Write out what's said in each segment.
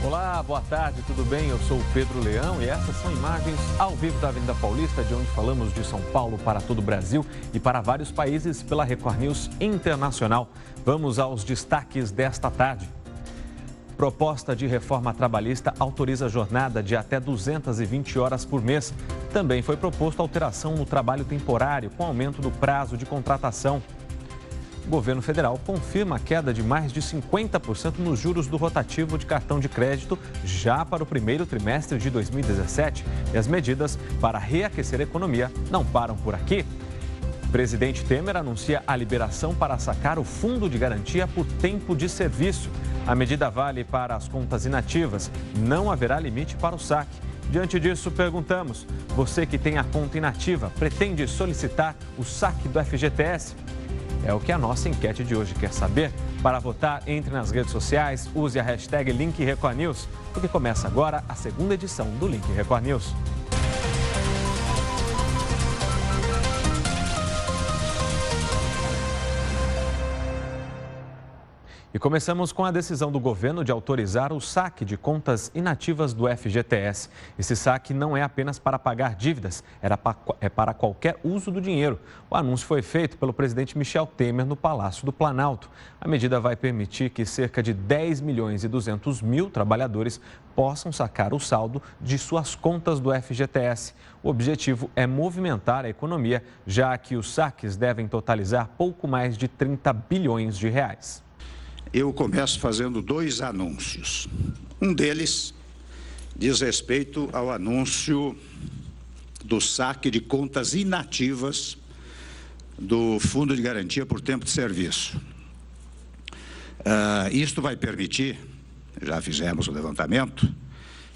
Olá, boa tarde, tudo bem? Eu sou o Pedro Leão e essas são imagens ao vivo da Avenida Paulista, de onde falamos de São Paulo para todo o Brasil e para vários países pela Record News Internacional. Vamos aos destaques desta tarde. Proposta de reforma trabalhista autoriza jornada de até 220 horas por mês. Também foi proposto alteração no trabalho temporário, com aumento do prazo de contratação. O governo federal confirma a queda de mais de 50% nos juros do rotativo de cartão de crédito já para o primeiro trimestre de 2017. E as medidas para reaquecer a economia não param por aqui. O presidente Temer anuncia a liberação para sacar o fundo de garantia por tempo de serviço. A medida vale para as contas inativas. Não haverá limite para o saque. Diante disso, perguntamos: você que tem a conta inativa, pretende solicitar o saque do FGTS? É o que a nossa enquete de hoje quer saber. Para votar, entre nas redes sociais, use a hashtag #LinkRecordNews, porque começa agora a segunda edição do Link Record News. E começamos com a decisão do governo de autorizar o saque de contas inativas do FGTS. Esse saque não é apenas para pagar dívidas, é para qualquer uso do dinheiro. O anúncio foi feito pelo presidente Michel Temer no Palácio do Planalto. A medida vai permitir que cerca de 10 milhões e 200 mil trabalhadores possam sacar o saldo de suas contas do FGTS. O objetivo é movimentar a economia, já que os saques devem totalizar pouco mais de 30 bilhões de reais. Eu começo fazendo dois anúncios. Um deles diz respeito ao anúncio do saque de contas inativas do Fundo de Garantia por Tempo de Serviço. Isto vai permitir, já fizemos o levantamento,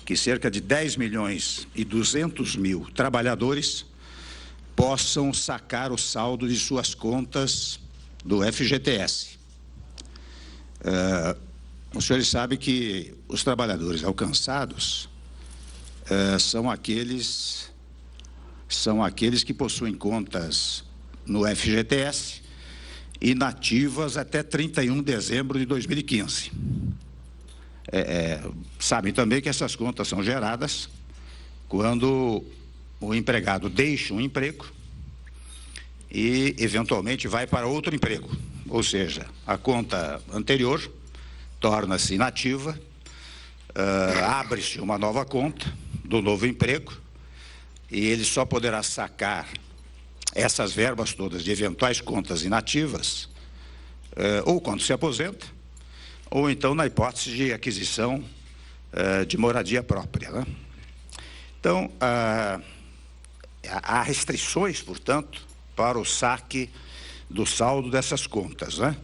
que cerca de 10 milhões e 200 mil trabalhadores possam sacar o saldo de suas contas do FGTS. Os senhores sabem que os trabalhadores alcançados são aqueles que possuem contas no FGTS inativas até 31 de dezembro de 2015. Sabem também que essas contas são geradas quando o empregado deixa um emprego e, eventualmente, vai para outro emprego. Ou seja, a conta anterior torna-se inativa, abre-se uma nova conta do novo emprego e ele só poderá sacar essas verbas todas de eventuais contas inativas ou quando se aposenta, ou então na hipótese de aquisição de moradia própria, né? Então, há restrições, portanto, para o saque do saldo dessas contas, né?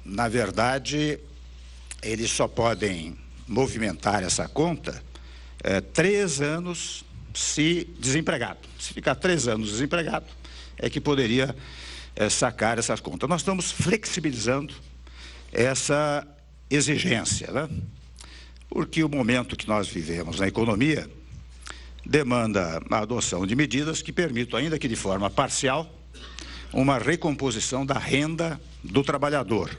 Na verdade, eles só podem movimentar essa conta 3 anos se desempregado. Se ficar 3 anos desempregado, é que poderia sacar essas contas. Nós estamos flexibilizando essa exigência, né? Porque o momento que nós vivemos na economia demanda a adoção de medidas que permitam, ainda que de forma parcial, uma recomposição da renda do trabalhador.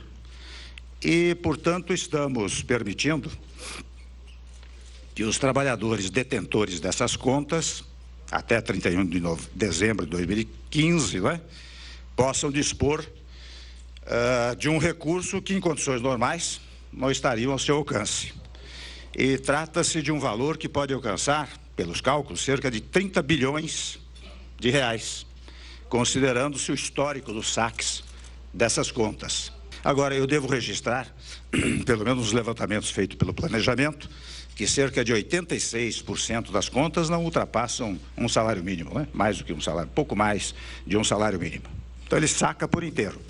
E, portanto, estamos permitindo que os trabalhadores detentores dessas contas, até 31 de dezembro de 2015, né, possam dispor de um recurso que, em condições normais, não estariam ao seu alcance. E trata-se de um valor que pode alcançar, pelos cálculos, cerca de 30 bilhões de reais, considerando-se o histórico dos saques dessas contas. Agora, eu devo registrar, pelo menos nos levantamentos feitos pelo planejamento, que cerca de 86% das contas não ultrapassam um salário mínimo, né? Mais do que um salário, pouco mais de um salário mínimo. Então, ele saca por inteiro,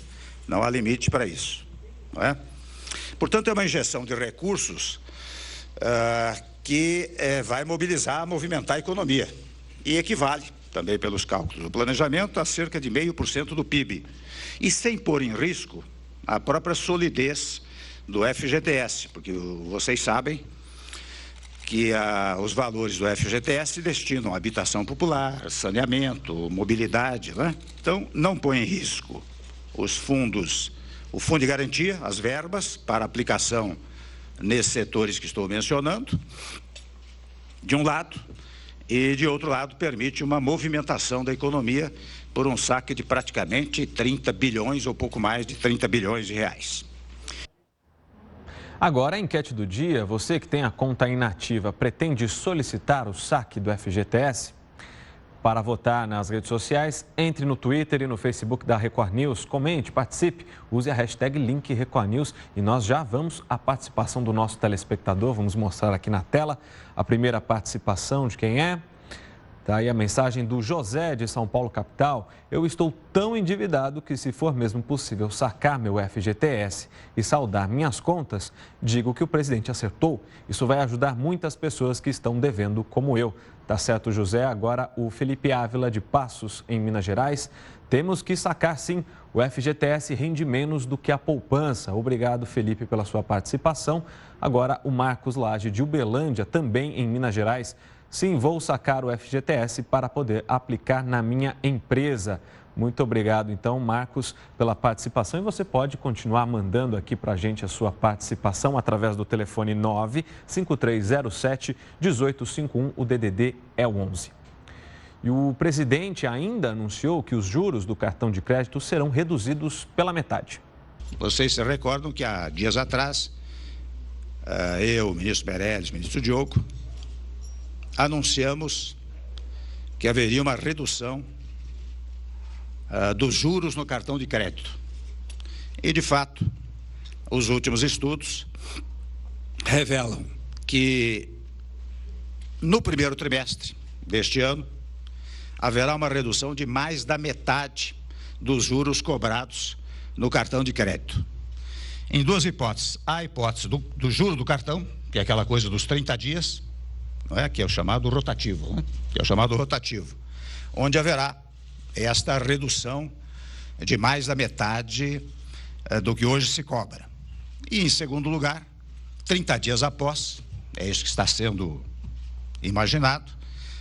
não há limite para isso, não é? Portanto, é uma injeção de recursos que vai movimentar a economia e equivale, também pelos cálculos do planejamento, a cerca de 0,5% do PIB. E sem pôr em risco a própria solidez do FGTS, porque vocês sabem que os valores do FGTS se destinam à habitação popular, saneamento, mobilidade, né? Então, não põe em risco os fundos, o Fundo de Garantia, as verbas para aplicação nesses setores que estou mencionando, de um lado, e de outro lado permite uma movimentação da economia por um saque de praticamente 30 bilhões ou pouco mais de 30 bilhões de reais. Agora, a enquete do dia, você que tem a conta inativa pretende solicitar o saque do FGTS? Para votar nas redes sociais, entre no Twitter e no Facebook da Record News, comente, participe, use a hashtag #RecordNews e nós já vamos à participação do nosso telespectador, vamos mostrar aqui na tela a primeira participação de quem é. Tá aí a mensagem do José de São Paulo, capital. Eu estou tão endividado que, se for mesmo possível sacar meu FGTS e saldar minhas contas, digo que o presidente acertou. Isso vai ajudar muitas pessoas que estão devendo como eu. Tá certo, José? Agora o Felipe Ávila de Passos, em Minas Gerais. Temos que sacar, sim. O FGTS rende menos do que a poupança. Obrigado, Felipe, pela sua participação. Agora o Marcos Lage de Uberlândia, também em Minas Gerais. Sim, vou sacar o FGTS para poder aplicar na minha empresa. Muito obrigado, então, Marcos, pela participação. E você pode continuar mandando aqui para a gente a sua participação através do telefone 95307-1851. O DDD é o 11. E o presidente ainda anunciou que os juros do cartão de crédito serão reduzidos pela metade. Vocês se recordam que há dias atrás, eu, o ministro Meirelles, o ministro Diogo, anunciamos que haveria uma redução dos juros no cartão de crédito. E, de fato, os últimos estudos revelam que no primeiro trimestre deste ano haverá uma redução de mais da metade dos juros cobrados no cartão de crédito. Em duas hipóteses. Há a hipótese do juro do cartão, que é aquela coisa dos 30 dias, não é? Que é o chamado rotativo, né? Que é o chamado rotativo, onde haverá esta redução de mais da metade do que hoje se cobra. E, em segundo lugar, 30 dias após, é isso que está sendo imaginado,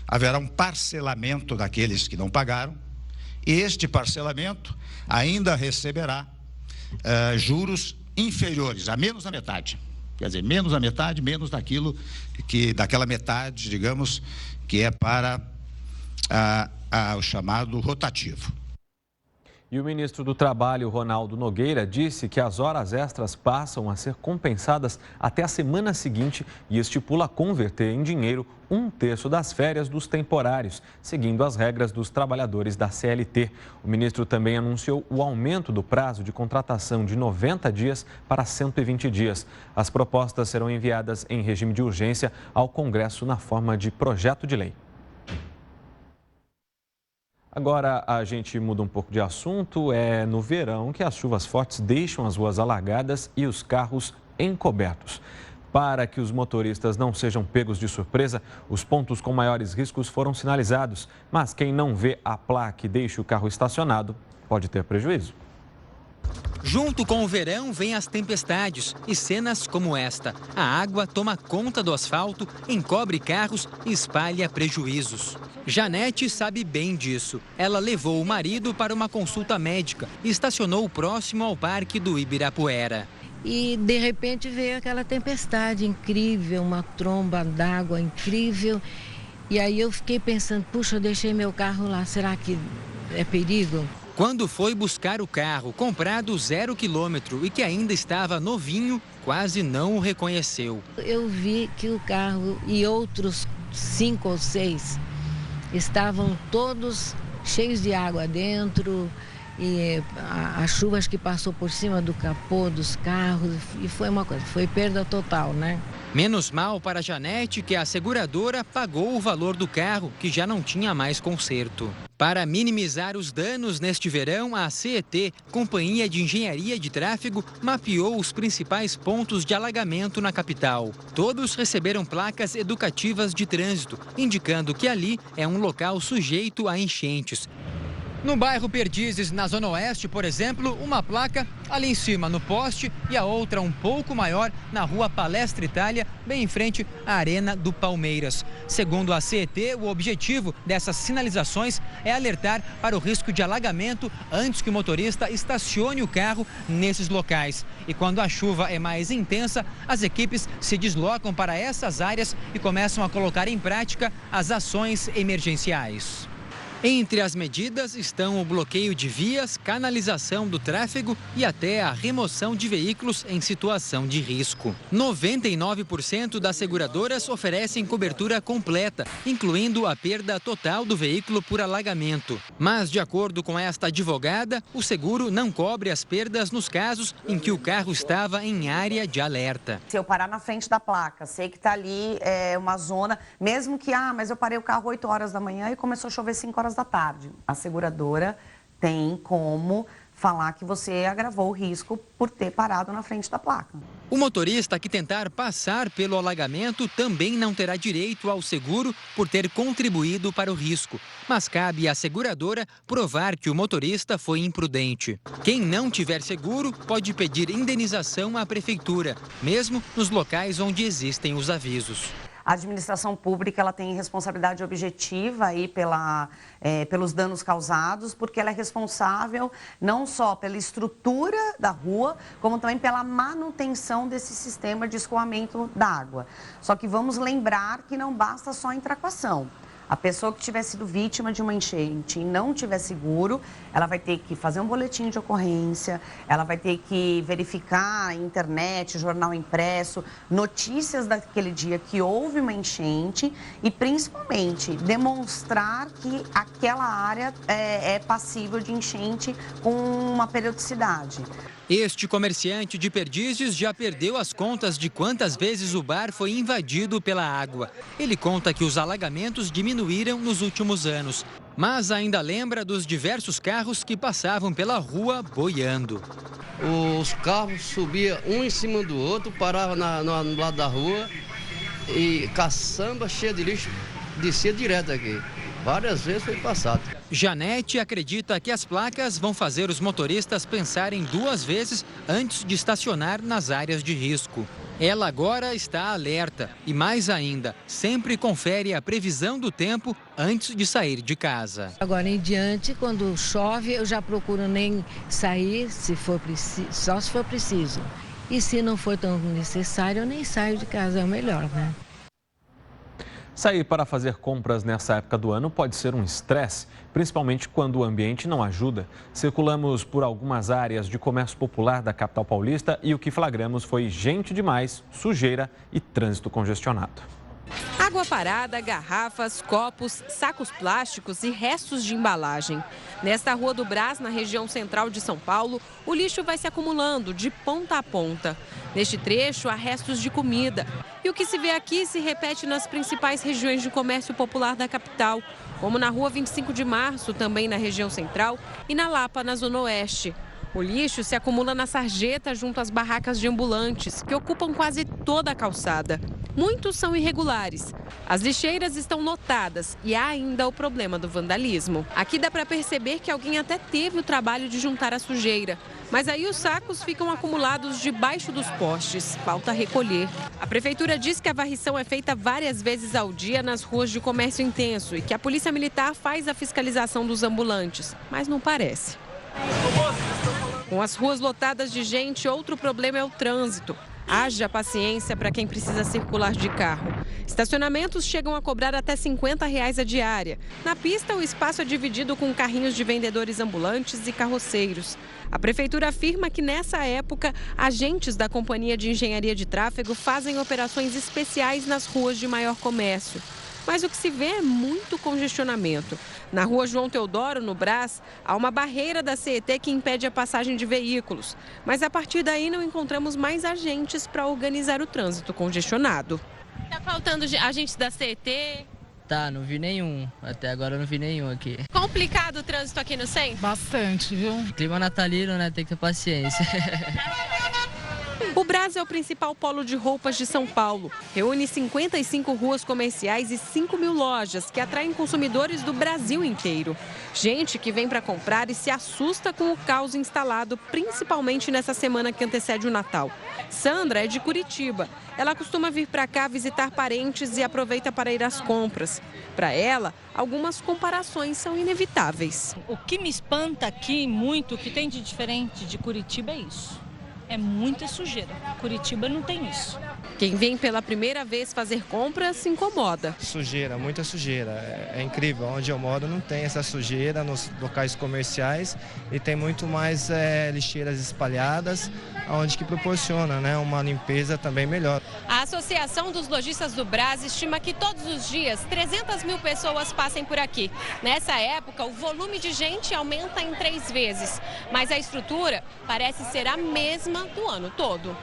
haverá um parcelamento daqueles que não pagaram, e este parcelamento ainda receberá juros inferiores a menos da metade. Quer dizer, menos da metade, menos daquela metade, digamos, que é para o chamado rotativo. E o ministro do Trabalho, Ronaldo Nogueira, disse que as horas extras passam a ser compensadas até a semana seguinte e estipula converter em dinheiro 1/3 das férias dos temporários, seguindo as regras dos trabalhadores da CLT. O ministro também anunciou o aumento do prazo de contratação de 90 dias para 120 dias. As propostas serão enviadas em regime de urgência ao Congresso na forma de projeto de lei. Agora a gente muda um pouco de assunto. É no verão que as chuvas fortes deixam as ruas alagadas e os carros encobertos. Para que os motoristas não sejam pegos de surpresa, os pontos com maiores riscos foram sinalizados. Mas quem não vê a placa e deixa o carro estacionado pode ter prejuízo. Junto com o verão vêm as tempestades e cenas como esta. A água toma conta do asfalto, encobre carros e espalha prejuízos. Janete sabe bem disso. Ela levou o marido para uma consulta médica e estacionou próximo ao Parque do Ibirapuera. E, de repente, veio aquela tempestade incrível, uma tromba d'água incrível. E aí eu fiquei pensando, puxa, eu deixei meu carro lá, será que é perigo? Quando foi buscar o carro, comprado 0 quilômetro e que ainda estava novinho, quase não o reconheceu. Eu vi que o carro e outros 5 ou 6 estavam todos cheios de água dentro, e as chuvas que passou por cima do capô dos carros, e foi uma coisa, foi perda total, né? Menos mal para a Janete que a seguradora pagou o valor do carro, que já não tinha mais conserto. Para minimizar os danos neste verão, a CET, Companhia de Engenharia de Tráfego, mapeou os principais pontos de alagamento na capital. Todos receberam placas educativas de trânsito, indicando que ali é um local sujeito a enchentes. No bairro Perdizes, na Zona Oeste, por exemplo, uma placa ali em cima no poste e a outra um pouco maior na rua Palestra Itália, bem em frente à Arena do Palmeiras. Segundo a CET, o objetivo dessas sinalizações é alertar para o risco de alagamento antes que o motorista estacione o carro nesses locais. E quando a chuva é mais intensa, as equipes se deslocam para essas áreas e começam a colocar em prática as ações emergenciais. Entre as medidas estão o bloqueio de vias, canalização do tráfego e até a remoção de veículos em situação de risco. 99% das seguradoras oferecem cobertura completa, incluindo a perda total do veículo por alagamento. Mas, de acordo com esta advogada, o seguro não cobre as perdas nos casos em que o carro estava em área de alerta. Se eu parar na frente da placa, sei que está ali uma zona, mesmo que, mas eu parei o carro 8 horas da manhã e começou a chover 5 horas da tarde. A seguradora tem como falar que você agravou o risco por ter parado na frente da placa. O motorista que tentar passar pelo alagamento também não terá direito ao seguro por ter contribuído para o risco. Mas cabe à seguradora provar que o motorista foi imprudente. Quem não tiver seguro pode pedir indenização à prefeitura, mesmo nos locais onde existem os avisos. A administração pública ela tem responsabilidade objetiva aí pelos danos causados, porque ela é responsável não só pela estrutura da rua, como também pela manutenção desse sistema de escoamento da água. Só que vamos lembrar que não basta só entrar com a ação. A pessoa que tiver sido vítima de uma enchente e não tiver seguro, ela vai ter que fazer um boletim de ocorrência, ela vai ter que verificar a internet, jornal impresso, notícias daquele dia que houve uma enchente e, principalmente, demonstrar que aquela área é passível de enchente com uma periodicidade. Este comerciante de Perdizes já perdeu as contas de quantas vezes o bar foi invadido pela água. Ele conta que os alagamentos diminuíram nos últimos anos, mas ainda lembra dos diversos carros que passavam pela rua boiando. Os carros subiam um em cima do outro, paravam no lado da rua e caçamba cheia de lixo descia direto aqui. Várias vezes foi passado. Janete acredita que as placas vão fazer os motoristas pensarem 2 vezes antes de estacionar nas áreas de risco. Ela agora está alerta e, mais ainda, sempre confere a previsão do tempo antes de sair de casa. Agora em diante, quando chove, eu já procuro nem sair, só se for preciso. E se não for tão necessário, eu nem saio de casa, é o melhor, né? Sair para fazer compras nessa época do ano pode ser um estresse, principalmente quando o ambiente não ajuda. Circulamos por algumas áreas de comércio popular da capital paulista e o que flagramos foi gente demais, sujeira e trânsito congestionado. Água parada, garrafas, copos, sacos plásticos e restos de embalagem. Nesta Rua do Brás, na região central de São Paulo, o lixo vai se acumulando de ponta a ponta. Neste trecho, há restos de comida. E o que se vê aqui se repete nas principais regiões de comércio popular da capital, como na Rua 25 de Março, também na região central, e na Lapa, na Zona Oeste. O lixo se acumula na sarjeta junto às barracas de ambulantes, que ocupam quase toda a calçada. Muitos são irregulares. As lixeiras estão lotadas e há ainda o problema do vandalismo. Aqui dá para perceber que alguém até teve o trabalho de juntar a sujeira. Mas aí os sacos ficam acumulados debaixo dos postes. Falta recolher. A prefeitura diz que a varrição é feita várias vezes ao dia nas ruas de comércio intenso e que a polícia militar faz a fiscalização dos ambulantes. Mas não parece. Com as ruas lotadas de gente, outro problema é o trânsito. Haja paciência para quem precisa circular de carro. Estacionamentos chegam a cobrar até R$50 a diária. Na pista, o espaço é dividido com carrinhos de vendedores ambulantes e carroceiros. A prefeitura afirma que, nessa época, agentes da Companhia de Engenharia de Tráfego fazem operações especiais nas ruas de maior comércio. Mas o que se vê é muito congestionamento. Na Rua João Teodoro, no Brás, há uma barreira da CET que impede a passagem de veículos. Mas a partir daí não encontramos mais agentes para organizar o trânsito congestionado. Está faltando agentes da CET? Tá, não vi nenhum. Até agora eu não vi nenhum aqui. Complicado o trânsito aqui no centro? Bastante, viu? Clima natalino, né? Tem que ter paciência. O O Brás é o principal polo de roupas de São Paulo. Reúne 55 ruas comerciais e 5 mil lojas que atraem consumidores do Brasil inteiro. Gente que vem para comprar e se assusta com o caos instalado, principalmente nessa semana que antecede o Natal. Sandra é de Curitiba. Ela costuma vir para cá visitar parentes e aproveita para ir às compras. Para ela, algumas comparações são inevitáveis. O que me espanta aqui muito, o que tem de diferente de Curitiba é isso. É muita sujeira. Curitiba não tem isso. Quem vem pela primeira vez fazer compras se incomoda. Sujeira, muita sujeira. É incrível. Onde eu moro não tem essa sujeira nos locais comerciais e tem muito mais lixeiras espalhadas, onde que proporciona, né, uma limpeza também melhor. A Associação dos Lojistas do Brás estima que todos os dias 300 mil pessoas passem por aqui. Nessa época, o volume de gente aumenta em 3 vezes, mas a estrutura parece ser a mesma do ano todo.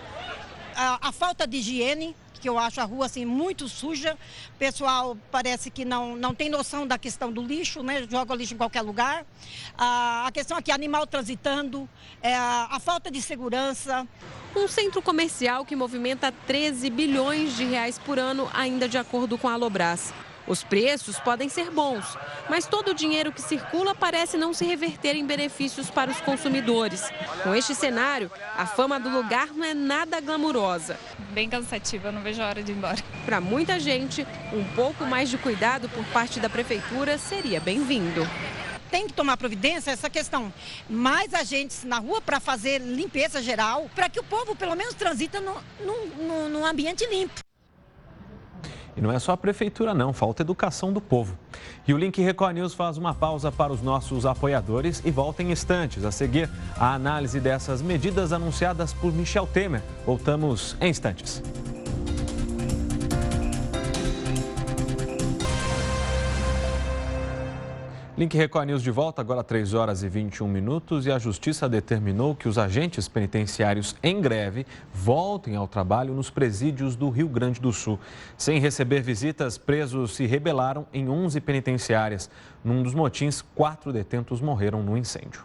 A falta de higiene, que eu acho a rua assim muito suja, o pessoal parece que não tem noção da questão do lixo, né? Joga lixo em qualquer lugar. A questão aqui, animal transitando, a falta de segurança. Um centro comercial que movimenta 13 bilhões de reais por ano, ainda de acordo com a Alobras. Os preços podem ser bons, mas todo o dinheiro que circula parece não se reverter em benefícios para os consumidores. Com este cenário, a fama do lugar não é nada glamurosa. Bem cansativa, eu não vejo a hora de ir embora. Para muita gente, um pouco mais de cuidado por parte da prefeitura seria bem-vindo. Tem que tomar providência essa questão. Mais agentes na rua para fazer limpeza geral, para que o povo pelo menos transita num ambiente limpo. E não é só a prefeitura não, falta educação do povo. E o Link Record News faz uma pausa para os nossos apoiadores e volta em instantes. A seguir, a análise dessas medidas anunciadas por Michel Temer. Voltamos em instantes. Link Record News de volta, agora 3 horas e 21 minutos, e a Justiça determinou que os agentes penitenciários em greve voltem ao trabalho nos presídios do Rio Grande do Sul. Sem receber visitas, presos se rebelaram em 11 penitenciárias. Num dos motins, 4 detentos morreram no incêndio.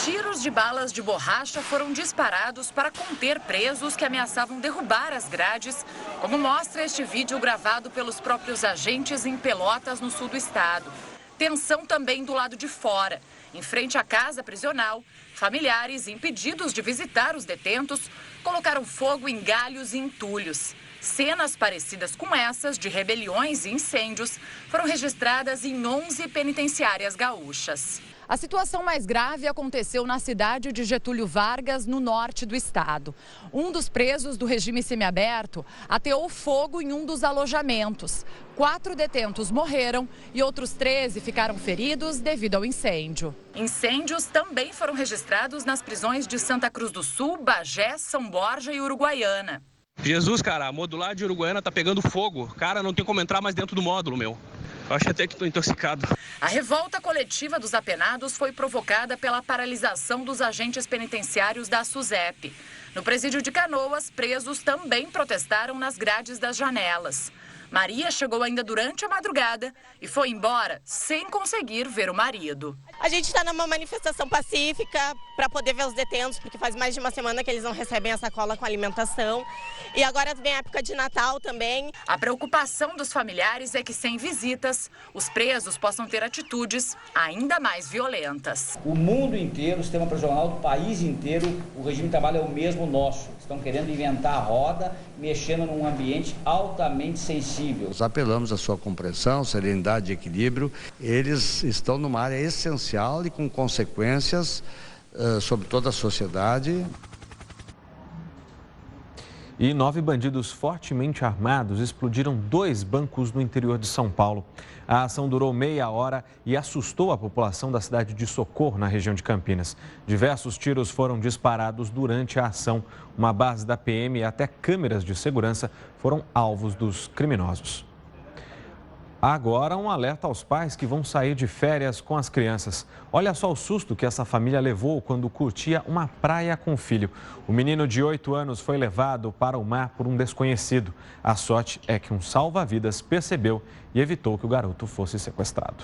Tiros de balas de borracha foram disparados para conter presos que ameaçavam derrubar as grades, como mostra este vídeo gravado pelos próprios agentes em Pelotas, no sul do estado. Tensão também do lado de fora. Em frente à casa prisional, familiares, impedidos de visitar os detentos, colocaram fogo em galhos e entulhos. Cenas parecidas com essas, de rebeliões e incêndios, foram registradas em 11 penitenciárias gaúchas. A situação mais grave aconteceu na cidade de Getúlio Vargas, no norte do estado. Um dos presos do regime semiaberto ateou fogo em um dos alojamentos. 4 detentos morreram e outros 13 ficaram feridos devido ao incêndio. Incêndios também foram registrados nas prisões de Santa Cruz do Sul, Bagé, São Borja e Uruguaiana. Jesus, cara, a modular de Uruguaiana tá pegando fogo. Cara, não tem como entrar mais dentro do módulo, meu. Eu acho até que estou intoxicado. A revolta coletiva dos apenados foi provocada pela paralisação dos agentes penitenciários da SUSEP. No presídio de Canoas, presos também protestaram nas grades das janelas. Maria chegou ainda durante a madrugada e foi embora sem conseguir ver o marido. A gente está numa manifestação pacífica para poder ver os detentos, porque faz mais de uma semana que eles não recebem a sacola com alimentação. E agora vem a época de Natal também. A preocupação dos familiares é que, sem visitas, os presos possam ter atitudes ainda mais violentas. O mundo inteiro, o sistema prisional do país inteiro, o regime de trabalho é o mesmo nosso. Estão querendo inventar a roda, mexendo num ambiente altamente sensível. Nós apelamos à sua compreensão, serenidade e equilíbrio. Eles estão numa área essencial e com consequências sobre toda a sociedade. E 9 bandidos fortemente armados explodiram 2 bancos no interior de São Paulo. A ação durou meia hora e assustou a população da cidade de Socorro, na região de Campinas. Diversos tiros foram disparados durante a ação. Uma base da PM e até câmeras de segurança foram alvos dos criminosos. Agora, um alerta aos pais que vão sair de férias com as crianças. Olha só o susto que essa família levou quando curtia uma praia com o filho. O menino de 8 anos foi levado para o mar por um desconhecido. A sorte é que um salva-vidas percebeu e evitou que o garoto fosse sequestrado.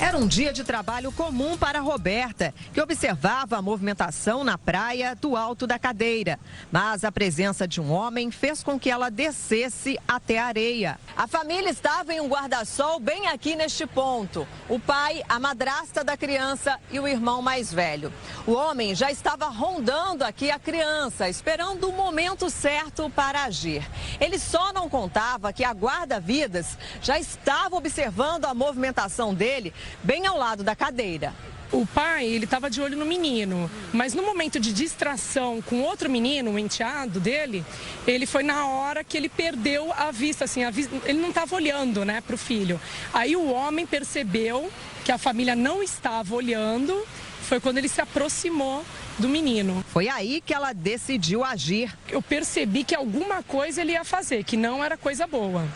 Era um dia de trabalho comum para Roberta, que observava a movimentação na praia do alto da cadeira. Mas a presença de um homem fez com que ela descesse até a areia. A família estava em um guarda-sol bem aqui neste ponto. O pai, a madrasta da criança e o irmão mais velho. O homem já estava rondando aqui a criança, esperando o momento certo para agir. Ele só não contava que a guarda-vidas já estava observando a movimentação dele bem ao lado da cadeira. O pai, ele estava de olho no menino, mas no momento de distração com outro menino, o enteado dele, ele foi na hora que ele perdeu a vista, assim, ele não estava olhando, né, para o filho. Aí o homem percebeu que a família não estava olhando, foi quando ele se aproximou do menino. Foi aí que ela decidiu agir. Eu percebi que alguma coisa ele ia fazer, que não era coisa boa.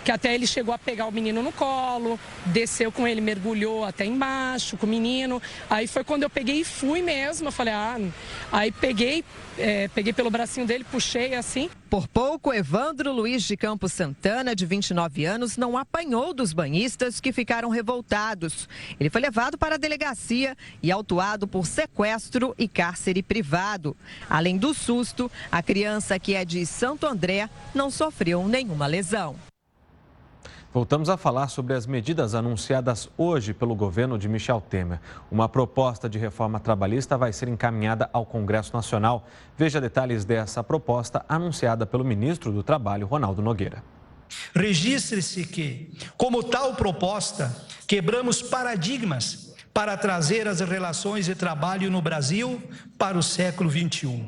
Que até ele chegou a pegar o menino no colo, desceu com ele, mergulhou até embaixo com o menino. Aí foi quando eu peguei e fui mesmo. Eu falei, aí peguei pelo bracinho dele, puxei assim. Por pouco, Evandro Luiz de Campos Santana, de 29 anos, não apanhou dos banhistas que ficaram revoltados. Ele foi levado para a delegacia e autuado por sequestro e cárcere privado. Além do susto, a criança, que é de Santo André, não sofreu nenhuma lesão. Voltamos a falar sobre as medidas anunciadas hoje pelo governo de Michel Temer. Uma proposta de reforma trabalhista vai ser encaminhada ao Congresso Nacional. Veja detalhes dessa proposta anunciada pelo ministro do Trabalho, Ronaldo Nogueira. Registre-se que, como tal proposta, quebramos paradigmas para trazer as relações de trabalho no Brasil para o século XXI.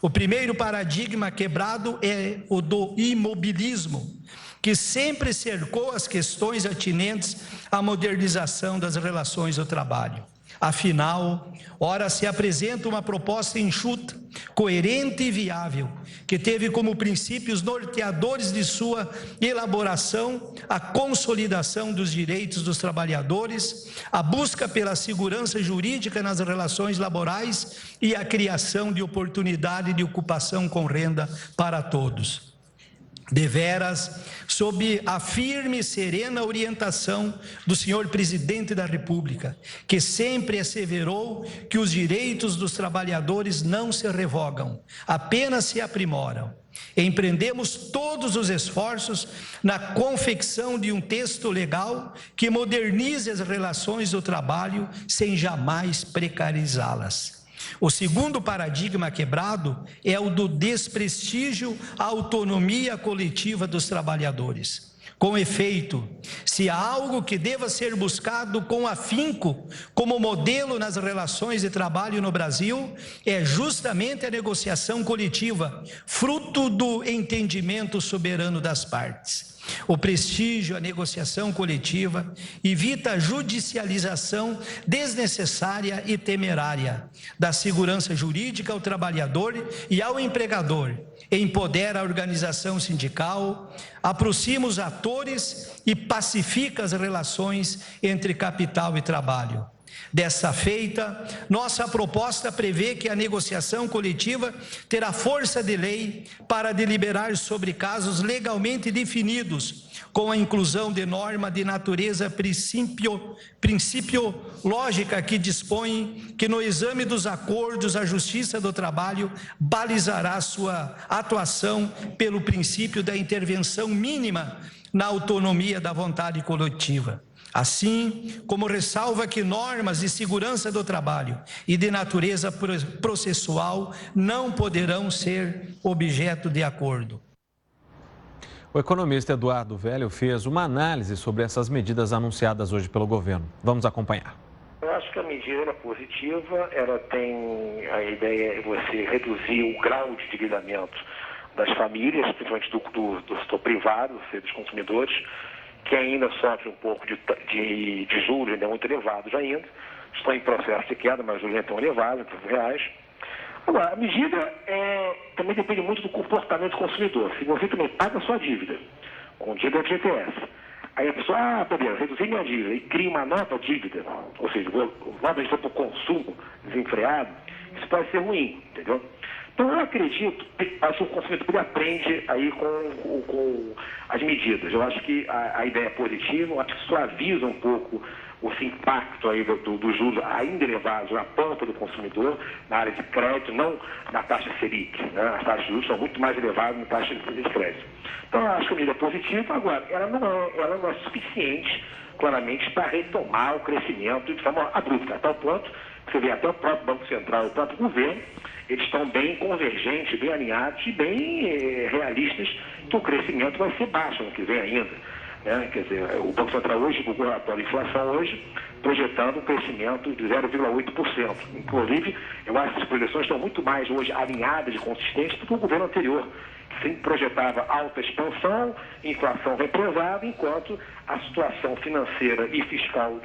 O primeiro paradigma quebrado é o do imobilismo, que sempre cercou as questões atinentes à modernização das relações do trabalho. Afinal, ora se apresenta uma proposta enxuta, coerente e viável, que teve como princípios norteadores de sua elaboração a consolidação dos direitos dos trabalhadores, a busca pela segurança jurídica nas relações laborais e a criação de oportunidade de ocupação com renda para todos. Deveras, sob a firme e serena orientação do senhor presidente da República, que sempre asseverou que os direitos dos trabalhadores não se revogam, apenas se aprimoram. Empreendemos todos os esforços na confecção de um texto legal que modernize as relações do trabalho sem jamais precarizá-las. O segundo paradigma quebrado é o do desprestígio à autonomia coletiva dos trabalhadores. Com efeito, se há algo que deva ser buscado com afinco como modelo nas relações de trabalho no Brasil, é justamente a negociação coletiva, fruto do entendimento soberano das partes. O prestígio à negociação coletiva evita a judicialização desnecessária e temerária da segurança jurídica ao trabalhador e ao empregador, empodera a organização sindical, aproxima os atores e pacifica as relações entre capital e trabalho. Dessa feita, nossa proposta prevê que a negociação coletiva terá força de lei para deliberar sobre casos legalmente definidos, com a inclusão de norma de natureza princípio lógica que dispõe que no exame dos acordos a Justiça do Trabalho balizará sua atuação pelo princípio da intervenção mínima na autonomia da vontade coletiva. Assim como ressalva que normas de segurança do trabalho e de natureza processual não poderão ser objeto de acordo. O economista Eduardo Velho fez uma análise sobre essas medidas anunciadas hoje pelo governo. Vamos acompanhar. Eu acho que a medida é positiva, ela tem a ideia de você reduzir o grau de endividamento das famílias, principalmente do setor privado, ou seja, dos consumidores, que ainda sofre um pouco de juros ainda muito elevados ainda, estão em processo de queda, mas os juros ainda estão elevados, em reais. Agora, a medida também depende muito do comportamento do consumidor. Se você também paga a sua dívida, com dívida de FGTS, aí a pessoa, beleza, reduzi minha dívida e cria uma nova dívida, ou seja, nova dívida para o consumo desenfreado, isso pode ser ruim, entendeu? Então, eu acredito que o consumidor aprende aí com as medidas. Eu acho que a ideia é positiva, eu acho que suaviza um pouco esse impacto aí dos juros ainda elevados na ponta do consumidor, na área de crédito, não na taxa Selic, né? As taxas de juros são muito mais elevadas na taxa de crédito. Então, eu acho que a medida é positiva. Agora, ela não é suficiente, claramente, para retomar o crescimento de forma abrupta, a tal ponto que você vê até o próprio Banco Central e o próprio governo, eles estão bem convergentes, bem alinhados e bem realistas que o crescimento vai ser baixo ano que vem ainda. Né? Quer dizer, o Banco Central hoje divulgou o relatório de inflação hoje, projetando um crescimento de 0,8%. Inclusive, eu acho que as projeções estão muito mais hoje alinhadas e consistentes do que o governo anterior, que sempre projetava alta expansão, inflação represada, enquanto a situação financeira e fiscal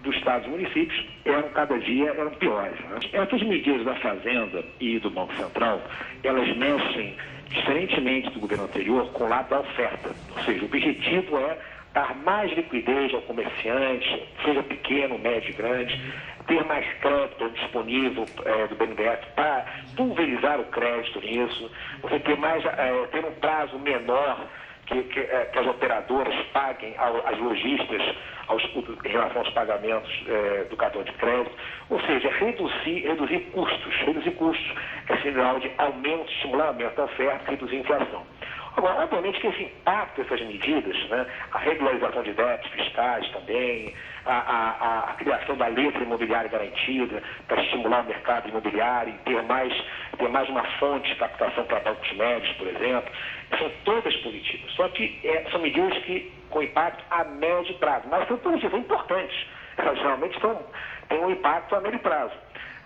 dos estados e municípios cada dia eram piores. Né? Essas medidas da Fazenda e do Banco Central, elas mexem, diferentemente do governo anterior, com o lado da oferta. Ou seja, o objetivo é dar mais liquidez ao comerciante, seja pequeno, médio, grande, ter mais crédito disponível do BNDES para pulverizar o crédito nisso, você ter um prazo menor que as operadoras paguem às lojistas em relação aos pagamentos do cartão de crédito, ou seja, reduzir custos é sinal de aumento, estimular aumento da oferta, reduzir a inflação. Agora, obviamente que esse impacto dessas medidas, né, a regularização de débitos fiscais também, a criação da letra imobiliária garantida para estimular o mercado imobiliário e ter mais uma fonte de captação para bancos médios, por exemplo, são todas positivas. Só que são medidas com impacto a médio prazo, mas são positivas, importantes. Elas geralmente têm um impacto a médio prazo.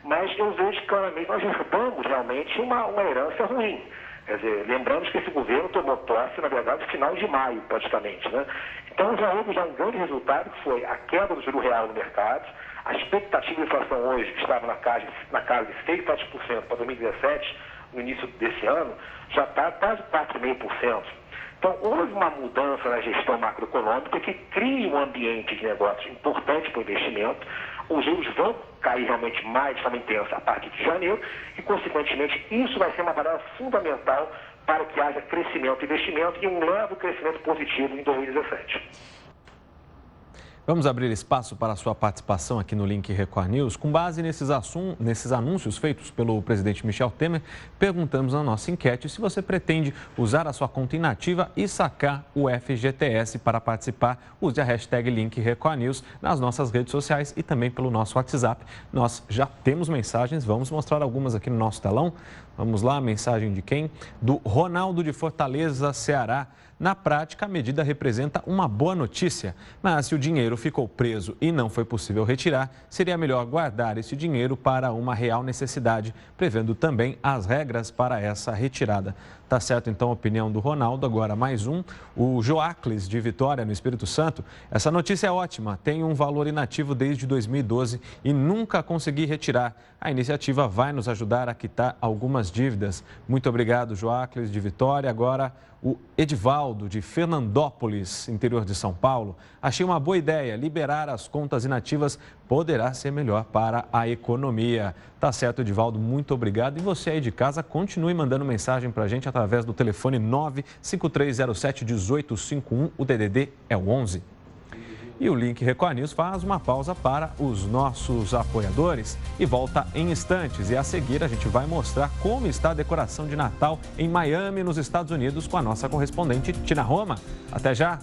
Mas eu vejo claramente nós herdamos realmente uma herança ruim. Quer dizer, lembramos que esse governo tomou posse, na verdade, no final de maio, praticamente, né? Então, já houve um grande resultado, que foi a queda do juro real no mercado, a expectativa de inflação hoje, que estava na casa de 6, 7% para 2017, no início desse ano, já está quase 4,5%. Então, houve uma mudança na gestão macroeconômica que cria um ambiente de negócios importante para o investimento. Os juros vão cair realmente mais de forma intensa a partir de janeiro e, consequentemente, isso vai ser uma variável fundamental para que haja crescimento e investimento e um leve crescimento positivo em 2017. Vamos abrir espaço para a sua participação aqui no Link Record News. Com base nesses anúncios feitos pelo presidente Michel Temer, perguntamos na nossa enquete se você pretende usar a sua conta inativa e sacar o FGTS. Para participar, use a hashtag Link Record News nas nossas redes sociais e também pelo nosso WhatsApp. Nós já temos mensagens, vamos mostrar algumas aqui no nosso telão. Vamos lá, mensagem de quem? Do Ronaldo de Fortaleza, Ceará. Na prática, a medida representa uma boa notícia, mas se o dinheiro ficou preso e não foi possível retirar, seria melhor guardar esse dinheiro para uma real necessidade, prevendo também as regras para essa retirada. Tá certo, então, a opinião do Ronaldo. Agora, mais um. O Joacles, de Vitória, no Espírito Santo. Essa notícia é ótima. Tem um valor inativo desde 2012 e nunca consegui retirar. A iniciativa vai nos ajudar a quitar algumas dívidas. Muito obrigado, Joacles, de Vitória. Agora, o Edivaldo, de Fernandópolis, interior de São Paulo. Achei uma boa ideia. Liberar as contas inativas poderá ser melhor para a economia. Tá certo, Edivaldo, muito obrigado. E você aí de casa, continue mandando mensagem para a gente através do telefone 95307-1851. O DDD é o 11. E o Link Record News faz uma pausa para os nossos apoiadores e volta em instantes. E a seguir a gente vai mostrar como está a decoração de Natal em Miami, nos Estados Unidos, com a nossa correspondente Tina Roma. Até já!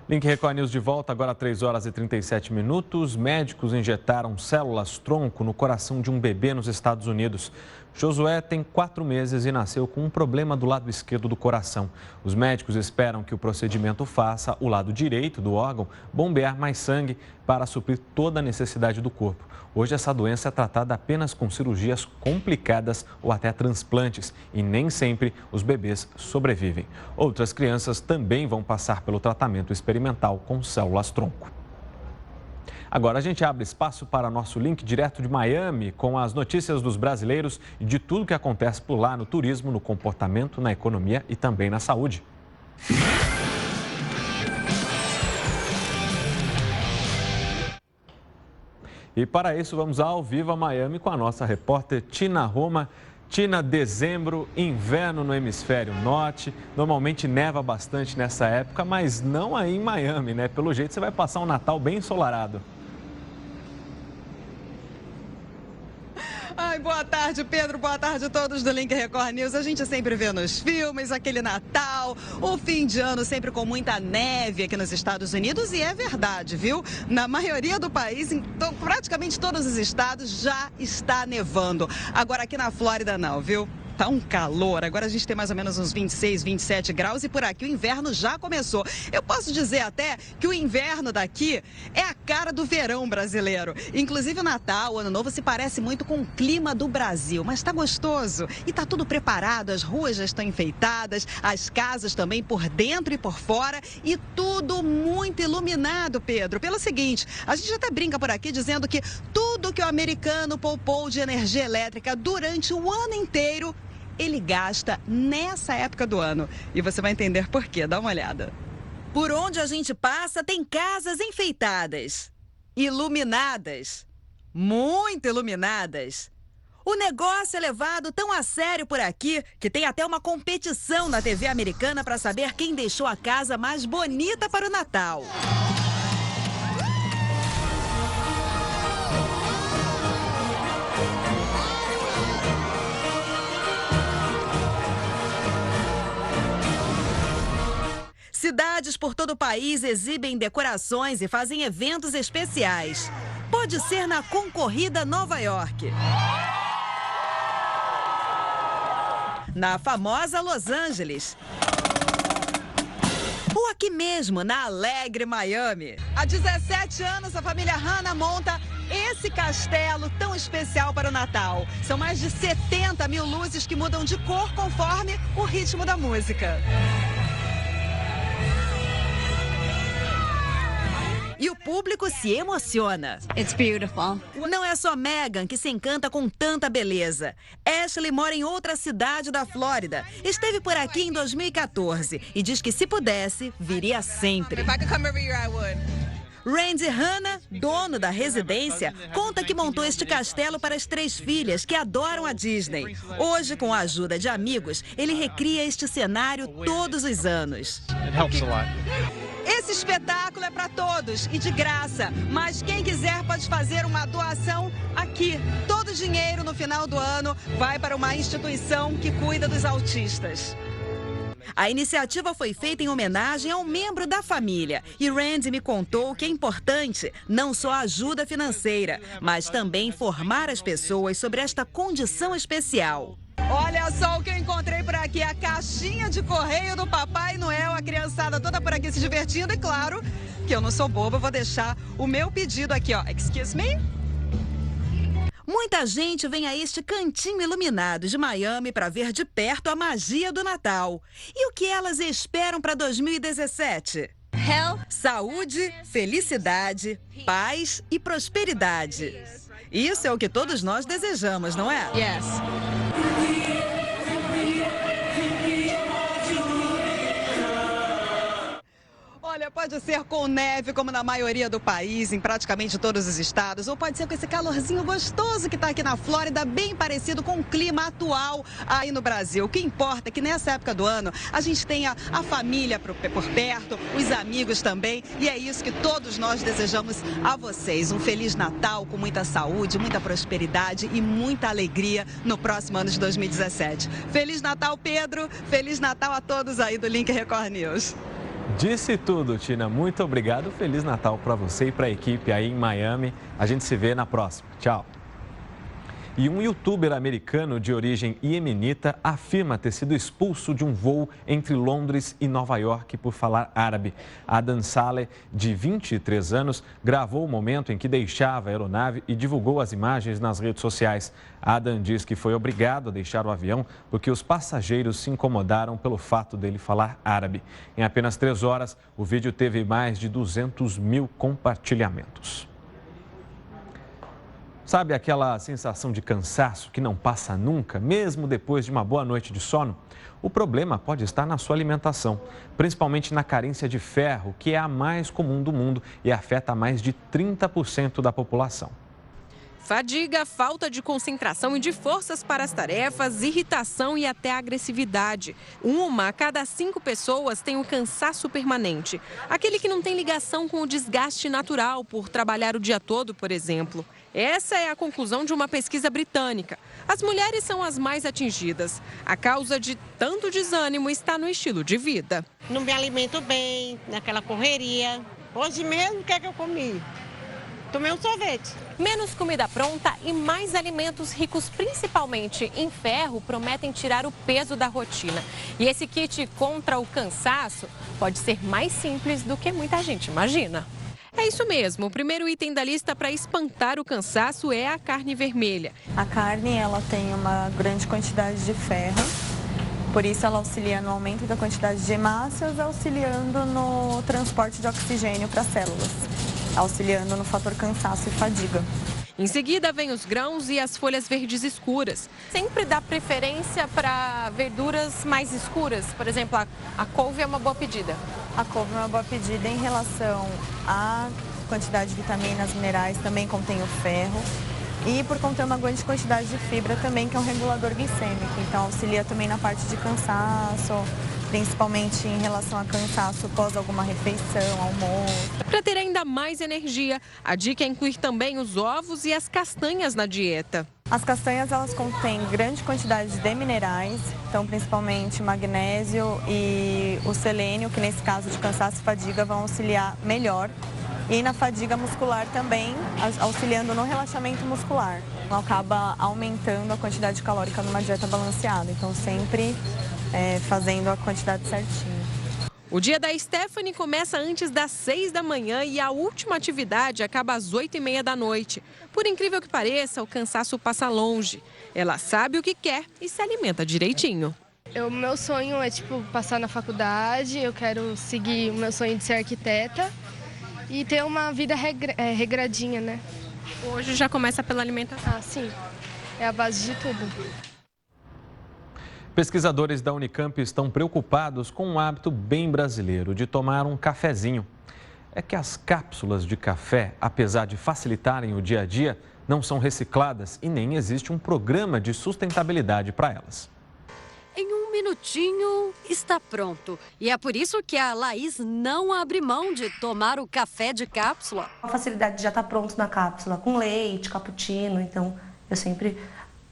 Link Record News de volta, agora 3 horas e 37 minutos. Médicos injetaram células-tronco no coração de um bebê nos Estados Unidos. Josué tem 4 meses e nasceu com um problema do lado esquerdo do coração. Os médicos esperam que o procedimento faça o lado direito do órgão bombear mais sangue para suprir toda a necessidade do corpo. Hoje, essa doença é tratada apenas com cirurgias complicadas ou até transplantes e nem sempre os bebês sobrevivem. Outras crianças também vão passar pelo tratamento experimental com células-tronco. Agora a gente abre espaço para nosso link direto de Miami com as notícias dos brasileiros e de tudo que acontece por lá no turismo, no comportamento, na economia e também na saúde. E para isso vamos ao vivo a Miami com a nossa repórter Tina Roma. Tina, dezembro, inverno no hemisfério norte. Normalmente neva bastante nessa época, mas não aí em Miami, né? Pelo jeito você vai passar um Natal bem ensolarado. Ai, boa tarde, Pedro. Boa tarde a todos do Link Record News. A gente sempre vê nos filmes aquele Natal, o fim de ano sempre com muita neve aqui nos Estados Unidos. E é verdade, viu? Na maioria do país, em praticamente todos os estados, já está nevando. Agora aqui na Flórida não, viu? Tá um calor, agora a gente tem mais ou menos uns 26, 27 graus e por aqui o inverno já começou. Eu posso dizer até que o inverno daqui é a cara do verão brasileiro. Inclusive o Natal, o Ano Novo se parece muito com o clima do Brasil, mas tá gostoso e tá tudo preparado, as ruas já estão enfeitadas, as casas também por dentro e por fora e tudo muito iluminado, Pedro. Pelo seguinte, a gente até brinca por aqui dizendo que tudo que o americano poupou de energia elétrica durante o ano inteiro ele gasta nessa época do ano. E você vai entender por quê. Dá uma olhada. Por onde a gente passa, tem casas enfeitadas, iluminadas, muito iluminadas. O negócio é levado tão a sério por aqui que tem até uma competição na TV americana para saber quem deixou a casa mais bonita para o Natal. Cidades por todo o país exibem decorações e fazem eventos especiais. Pode ser na concorrida Nova York, na famosa Los Angeles, ou aqui mesmo, na alegre Miami. Há 17 anos, a família Hanna monta esse castelo tão especial para o Natal. São mais de 70 mil luzes que mudam de cor conforme o ritmo da música. E o público se emociona. It's beautiful. Não é só Meghan que se encanta com tanta beleza. Ashley mora em outra cidade da Flórida. Esteve por aqui em 2014 e diz que se pudesse, viria sempre. Randy Hanna, dono da residência, conta que montou este castelo para as 3 filhas que adoram a Disney. Hoje, com a ajuda de amigos, ele recria este cenário todos os anos. Esse espetáculo é para todos e de graça, mas quem quiser pode fazer uma doação aqui. Todo o dinheiro no final do ano vai para uma instituição que cuida dos autistas. A iniciativa foi feita em homenagem a um membro da família e Randy me contou que é importante não só a ajuda financeira, mas também informar as pessoas sobre esta condição especial. Olha só o que eu encontrei por aqui, a caixinha de correio do Papai Noel, a criançada toda por aqui se divertindo e claro que eu não sou boba, eu vou deixar o meu pedido aqui, ó, excuse me? Muita gente vem a este cantinho iluminado de Miami para ver de perto a magia do Natal. E o que elas esperam para 2017? Saúde, felicidade, paz e prosperidade. Isso é o que todos nós desejamos, não é? Yes. Olha, pode ser com neve, como na maioria do país, em praticamente todos os estados, ou pode ser com esse calorzinho gostoso que está aqui na Flórida, bem parecido com o clima atual aí no Brasil. O que importa é que nessa época do ano a gente tenha a família por perto, os amigos também, e é isso que todos nós desejamos a vocês. Um Feliz Natal com muita saúde, muita prosperidade e muita alegria no próximo ano de 2017. Feliz Natal, Pedro! Feliz Natal a todos aí do Link Record News. Disse tudo, Tina. Muito obrigado. Feliz Natal para você e para a equipe aí em Miami. A gente se vê na próxima. Tchau. E um youtuber americano de origem iemenita afirma ter sido expulso de um voo entre Londres e Nova York por falar árabe. Adam Saleh, de 23 anos, gravou o momento em que deixava a aeronave e divulgou as imagens nas redes sociais. Adam diz que foi obrigado a deixar o avião porque os passageiros se incomodaram pelo fato dele falar árabe. Em apenas 3 horas, o vídeo teve mais de 200 mil compartilhamentos. Sabe aquela sensação de cansaço que não passa nunca, mesmo depois de uma boa noite de sono? O problema pode estar na sua alimentação, principalmente na carência de ferro, que é a mais comum do mundo e afeta mais de 30% da população. Fadiga, falta de concentração e de forças para as tarefas, irritação e até agressividade. 1 a cada 5 pessoas tem o cansaço permanente. Aquele que não tem ligação com o desgaste natural por trabalhar o dia todo, por exemplo. Essa é a conclusão de uma pesquisa britânica. As mulheres são as mais atingidas. A causa de tanto desânimo está no estilo de vida. Não me alimento bem, naquela correria. Hoje mesmo, o que é que eu comi? Tomei um sorvete. Menos comida pronta e mais alimentos ricos principalmente em ferro prometem tirar o peso da rotina. E esse kit contra o cansaço pode ser mais simples do que muita gente imagina. É isso mesmo, o primeiro item da lista para espantar o cansaço é a carne vermelha. A carne, ela tem uma grande quantidade de ferro, por isso ela auxilia no aumento da quantidade de hemácias, auxiliando no transporte de oxigênio para as células, auxiliando no fator cansaço e fadiga. Em seguida, vem os grãos e as folhas verdes escuras. Sempre dá preferência para verduras mais escuras, por exemplo, a couve é uma boa pedida. A couve é uma boa pedida em relação à quantidade de vitaminas, minerais, também contém o ferro. E por conter uma grande quantidade de fibra também, que é um regulador glicêmico. Então auxilia também na parte de cansaço, principalmente em relação a cansaço após alguma refeição, almoço. Para ter ainda mais energia, a dica é incluir também os ovos e as castanhas na dieta. As castanhas, elas contêm grande quantidade de minerais, então principalmente magnésio e o selênio, que nesse caso de cansaço e fadiga vão auxiliar melhor. E na fadiga muscular também, auxiliando no relaxamento muscular. Acaba aumentando a quantidade calórica numa dieta balanceada, então sempre fazendo a quantidade certinha. O dia da Stephanie começa antes das 6 da manhã e a última atividade acaba às 8h30 da noite. Por incrível que pareça, o cansaço passa longe. Ela sabe o que quer e se alimenta direitinho. O meu sonho é, passar na faculdade, eu quero seguir o meu sonho de ser arquiteta e ter uma vida regradinha, né? Hoje já começa pela alimentação. Ah, sim. É a base de tudo. Pesquisadores da Unicamp estão preocupados com um hábito bem brasileiro de tomar um cafezinho. É que as cápsulas de café, apesar de facilitarem o dia a dia, não são recicladas e nem existe um programa de sustentabilidade para elas. Em um minutinho está pronto. E é por isso que a Laís não abre mão de tomar o café de cápsula. A facilidade de já estar pronto na cápsula, com leite, cappuccino, então eu sempre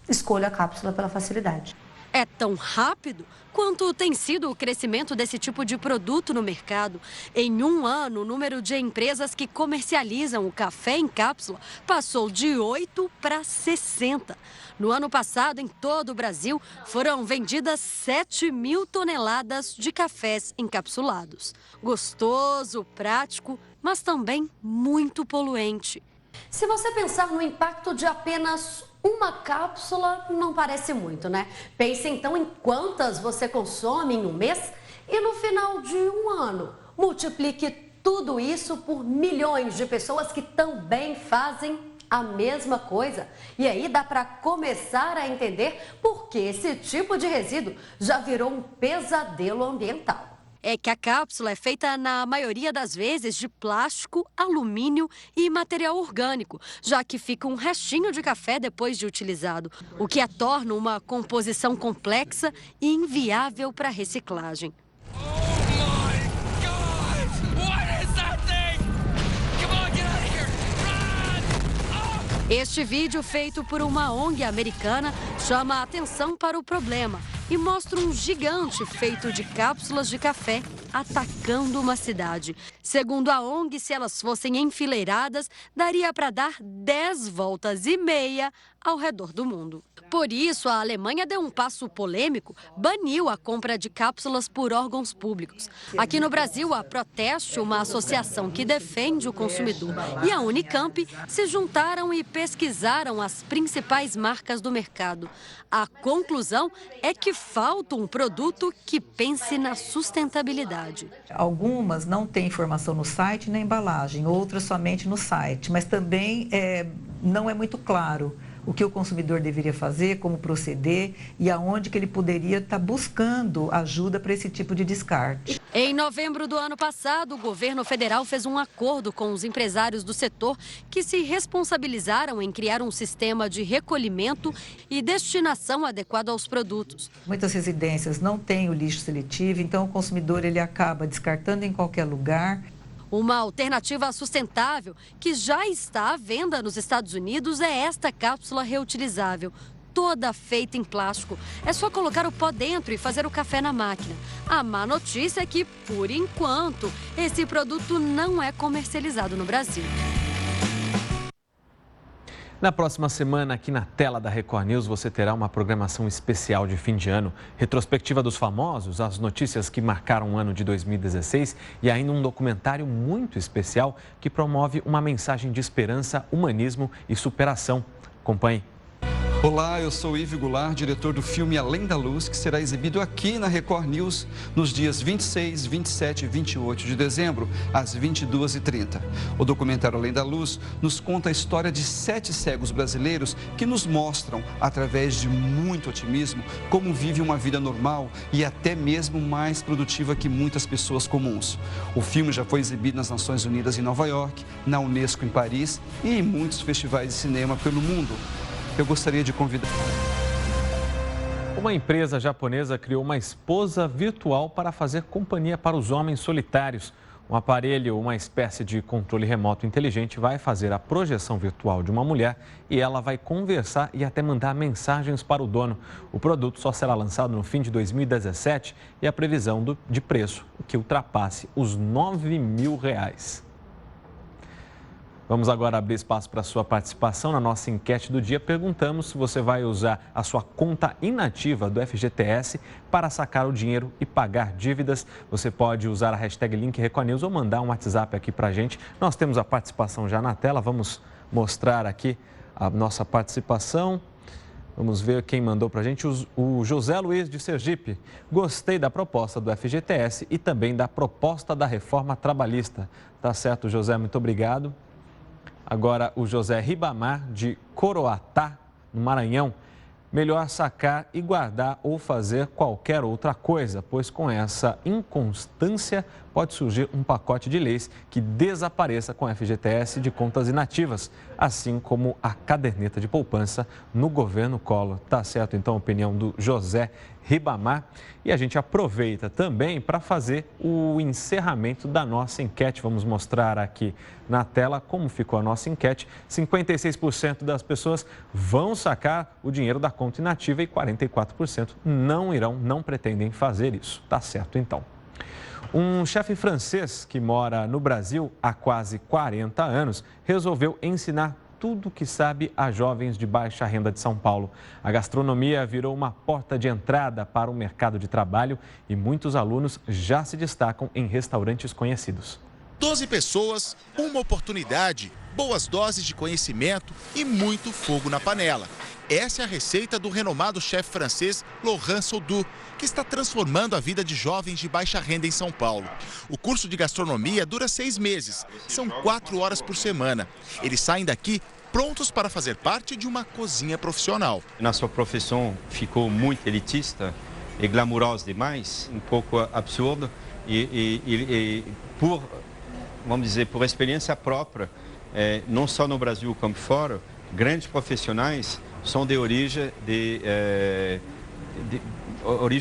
escolho a cápsula pela facilidade. É tão rápido quanto tem sido o crescimento desse tipo de produto no mercado. Em um ano, o número de empresas que comercializam o café em cápsula passou de 8 para 60. No ano passado, em todo o Brasil, foram vendidas 7.000 toneladas de cafés encapsulados. Gostoso, prático, mas também muito poluente. Se você pensar no impacto de apenas uma cápsula, não parece muito, né? Pense então em quantas você consome em um mês e no final de um ano. Multiplique tudo isso por milhões de pessoas que também fazem a mesma coisa. E aí dá para começar a entender por que esse tipo de resíduo já virou um pesadelo ambiental. É que a cápsula é feita, na maioria das vezes, de plástico, alumínio e material orgânico, já que fica um restinho de café depois de utilizado, o que a torna uma composição complexa e inviável para reciclagem. Este vídeo, feito por uma ONG americana, chama a atenção para o problema e mostra um gigante feito de cápsulas de café atacando uma cidade. Segundo a ONG, se elas fossem enfileiradas, daria para dar 10 voltas e meia ao redor do mundo. Por isso, a Alemanha deu um passo polêmico, baniu a compra de cápsulas por órgãos públicos. Aqui no Brasil, a Proteste, uma associação que defende o consumidor, e a Unicamp se juntaram e pesquisaram as principais marcas do mercado. A conclusão é que falta um produto que pense na sustentabilidade. Algumas não têm informação no site na embalagem, outras somente no site, mas também não é muito claro o que o consumidor deveria fazer, como proceder e aonde que ele poderia estar buscando ajuda para esse tipo de descarte. Em novembro do ano passado, o governo federal fez um acordo com os empresários do setor que se responsabilizaram em criar um sistema de recolhimento e destinação adequado aos produtos. Muitas residências não têm o lixo seletivo, então o consumidor ele acaba descartando em qualquer lugar. Uma alternativa sustentável que já está à venda nos Estados Unidos é esta cápsula reutilizável. Toda feita em plástico. É só colocar o pó dentro e fazer o café na máquina. A má notícia é que, por enquanto, esse produto não é comercializado no Brasil. Na próxima semana, aqui na tela da Record News, você terá uma programação especial de fim de ano, retrospectiva dos famosos, as notícias que marcaram o ano de 2016 e ainda um documentário muito especial que promove uma mensagem de esperança, humanismo e superação. Acompanhe. Olá, eu sou Ivo Goulart, diretor do filme Além da Luz, que será exibido aqui na Record News nos dias 26, 27 e 28 de dezembro, às 22h30. O documentário Além da Luz nos conta a história de 7 cegos brasileiros que nos mostram, através de muito otimismo, como vive uma vida normal e até mesmo mais produtiva que muitas pessoas comuns. O filme já foi exibido nas Nações Unidas em Nova York, na Unesco em Paris e em muitos festivais de cinema pelo mundo. Eu gostaria de convidar... Uma empresa japonesa criou uma esposa virtual para fazer companhia para os homens solitários. Um aparelho, uma espécie de controle remoto inteligente, vai fazer a projeção virtual de uma mulher e ela vai conversar e até mandar mensagens para o dono. O produto só será lançado no fim de 2017 e a previsão de preço que ultrapasse os R$9.000. Vamos agora abrir espaço para a sua participação. Na nossa enquete do dia, perguntamos se você vai usar a sua conta inativa do FGTS para sacar o dinheiro e pagar dívidas. Você pode usar a hashtag #LinkRecordNews ou mandar um WhatsApp aqui para a gente. Nós temos a participação já na tela. Vamos mostrar aqui a nossa participação. Vamos ver quem mandou para a gente. O José Luiz de Sergipe. Gostei da proposta do FGTS e também da proposta da reforma trabalhista. Tá certo, José, muito obrigado. Agora, o José Ribamar, de Coroatá, no Maranhão. Melhor sacar e guardar ou fazer qualquer outra coisa, pois com essa inconstância pode surgir um pacote de leis que desapareça com a FGTS de contas inativas, assim como a caderneta de poupança no governo Collor. Tá certo, então, a opinião do José Ribamar. E a gente aproveita também para fazer o encerramento da nossa enquete. Vamos mostrar aqui na tela como ficou a nossa enquete. 56% das pessoas vão sacar o dinheiro da conta inativa e 44% não pretendem fazer isso. Tá certo, então. Um chefe francês que mora no Brasil há quase 40 anos resolveu ensinar tudo o que sabe a jovens de baixa renda de São Paulo. A gastronomia virou uma porta de entrada para o mercado de trabalho e muitos alunos já se destacam em restaurantes conhecidos. 12 pessoas, uma oportunidade, boas doses de conhecimento e muito fogo na panela. Essa é a receita do renomado chefe francês Laurent Sodou, que está transformando a vida de jovens de baixa renda em São Paulo. O curso de gastronomia dura 6 meses, são 4 horas por semana. Eles saem daqui prontos para fazer parte de uma cozinha profissional. Nossa profissão ficou muito elitista e glamourosa demais, um pouco absurdo e por, vamos dizer, por experiência própria, não só no Brasil como fora, grandes profissionais são de origem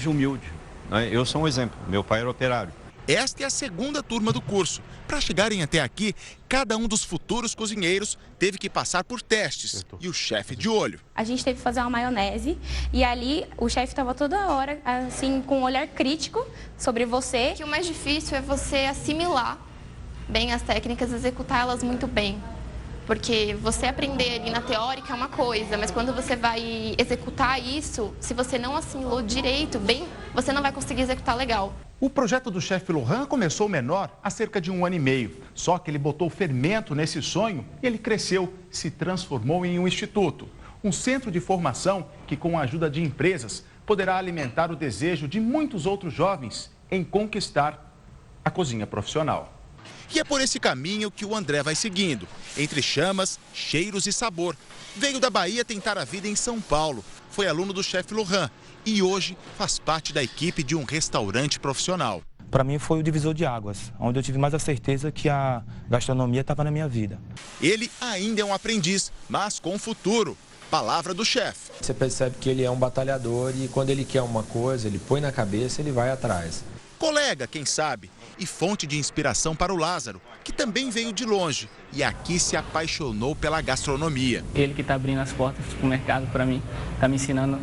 humilde. Né? Eu sou um exemplo, meu pai era operário. Esta é a segunda turma do curso. Para chegarem até aqui, cada um dos futuros cozinheiros teve que passar por testes e o chefe de olho. A gente teve que fazer uma maionese e ali o chefe estava toda hora, assim, com um olhar crítico sobre você. O mais difícil é você assimilar bem as técnicas, executá-las muito bem. Porque você aprender ali na teórica é uma coisa, mas quando você vai executar isso, se você não assimilou direito, bem, você não vai conseguir executar legal. O projeto do chefe Laurent começou menor há cerca de 1 ano e meio. Só que ele botou fermento nesse sonho e ele cresceu, se transformou em um instituto. Um centro de formação que, com a ajuda de empresas, poderá alimentar o desejo de muitos outros jovens em conquistar a cozinha profissional. E é por esse caminho que o André vai seguindo, entre chamas, cheiros e sabor. Veio da Bahia tentar a vida em São Paulo, foi aluno do chefe Laurent e hoje faz parte da equipe de um restaurante profissional. para mim foi o divisor de águas, onde eu tive mais a certeza que a gastronomia estava na minha vida. Ele ainda é um aprendiz, mas com futuro. Palavra do chefe. Você percebe que ele é um batalhador e quando ele quer uma coisa, ele põe na cabeça, ele vai atrás. Colega, quem sabe, e fonte de inspiração para o Lázaro, que também veio de longe e aqui se apaixonou pela gastronomia. Ele que está abrindo as portas do mercado para mim, está me ensinando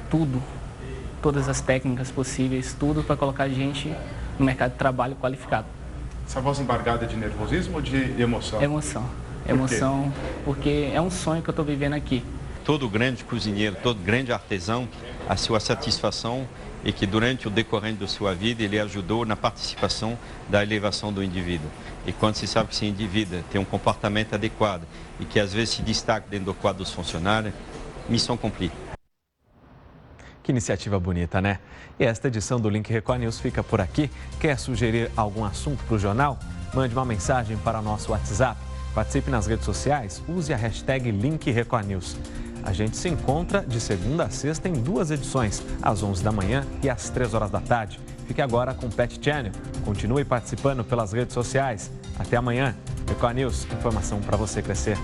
tudo, todas as técnicas possíveis, tudo para colocar a gente no mercado de trabalho qualificado. Essa voz embargada de nervosismo ou de emoção? Emoção. Emoção, porque é um sonho que eu estou vivendo aqui. Todo grande cozinheiro, todo grande artesão, a sua satisfação é que durante o decorrer da sua vida ele ajudou na participação da elevação do indivíduo. E quando se sabe que esse indivíduo tem um comportamento adequado e que às vezes se destaca dentro do quadro dos funcionários, missão cumprida. Que iniciativa bonita, né? E esta edição do Link Record News fica por aqui. Quer sugerir algum assunto para o jornal? Mande uma mensagem para o nosso WhatsApp. Participe nas redes sociais, use a hashtag LinkRecordNews. A gente se encontra de segunda a sexta em 2 edições, às 11 da manhã e às 3 horas da tarde. Fique agora com o Pet Channel. Continue participando pelas redes sociais. Até amanhã. Record News, informação para você crescer.